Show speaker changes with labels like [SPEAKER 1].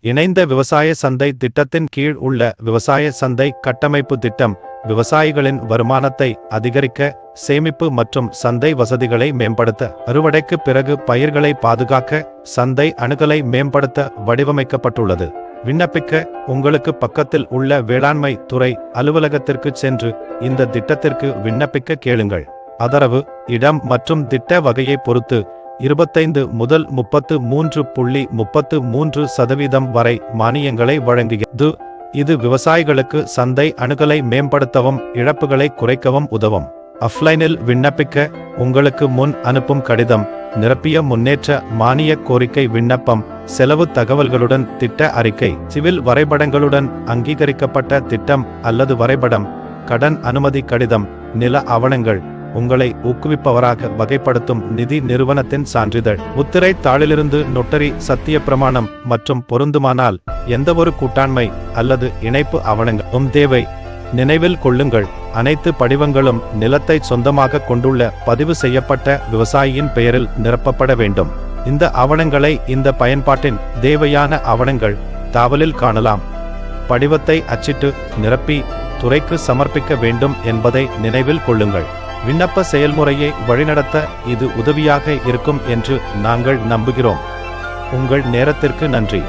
[SPEAKER 1] இணைந்த விவசாய சந்தை திட்டத்தின் கீழ் உள்ள விவசாய சந்தை கட்டமைப்பு திட்டம் விவசாயிகளின் வருமானத்தை அதிகரிக்க, சேமிப்பு மற்றும் சந்தை வசதிகளை மேம்படுத்த, அறுவடைக்கு பிறகு பயிர்களை பாதுகாக்க, சந்தை அணுகலை மேம்படுத்த வடிவமைக்கப்பட்டுள்ளது. விண்ணப்பிக்க உங்களுக்கு பக்கத்தில் உள்ள வேளாண்மை துறை அலுவலகத்திற்கு சென்று இந்த திட்டத்திற்கு விண்ணப்பிக்க கேளுங்கள். ஆதரவு, இடம் மற்றும் திட்ட வகையை பொறுத்து 25 முதல் 33.33% வரை மானியங்களை வழங்குகிறது. இது விவசாயிகளுக்கு சந்தை அணுகலை மேம்படுத்தவும் இழப்புகளை குறைக்கவும் உதவும். ஆஃப்லைனில் விண்ணப்பிக்க உங்களுக்கு முன் அனுப்பும் கடிதம், நிரப்பிய முன்னேற்ற மானிய கோரிக்கை விண்ணப்பம், செலவு தகவல்களுடன் திட்ட அறிக்கை, சிவில் வரைபடங்களுடன் அங்கீகரிக்கப்பட்ட திட்டம் அல்லது வரைபடம், கடன் அனுமதி கடிதம், நில ஆவணங்கள், உங்களை ஊக்குவிப்பவராக வகைப்படுத்தும் நிதி நிறுவனத்தின் சான்றிதழ், முத்திரை தாளிலிருந்து நொட்டரி சத்திய பிரமாணம் மற்றும் பொருந்துமானால் எந்தவொரு கூட்டாண்மை அல்லது இணைப்பு ஆவணங்களும் தேவை. நினைவில் கொள்ளுங்கள், அனைத்து படிவங்களும் நிலத்தை சொந்தமாக கொண்டுள்ள பதிவு செய்யப்பட்ட விவசாயியின் பெயரில் நிரப்பப்பட வேண்டும். இந்த ஆவணங்களை இந்த பயன்பாட்டின் தேவையான ஆவணங்கள் தாவலில் காணலாம். படிவத்தை அச்சிட்டு நிரப்பி துறைக்கு சமர்ப்பிக்க வேண்டும் என்பதை நினைவில் கொள்ளுங்கள். விண்ணப்ப செயல்முறையை வழிநடத்த இது உதவியாக இருக்கும் என்று நாங்கள் நம்புகிறோம். உங்கள் நேரத்திற்கு நன்றி.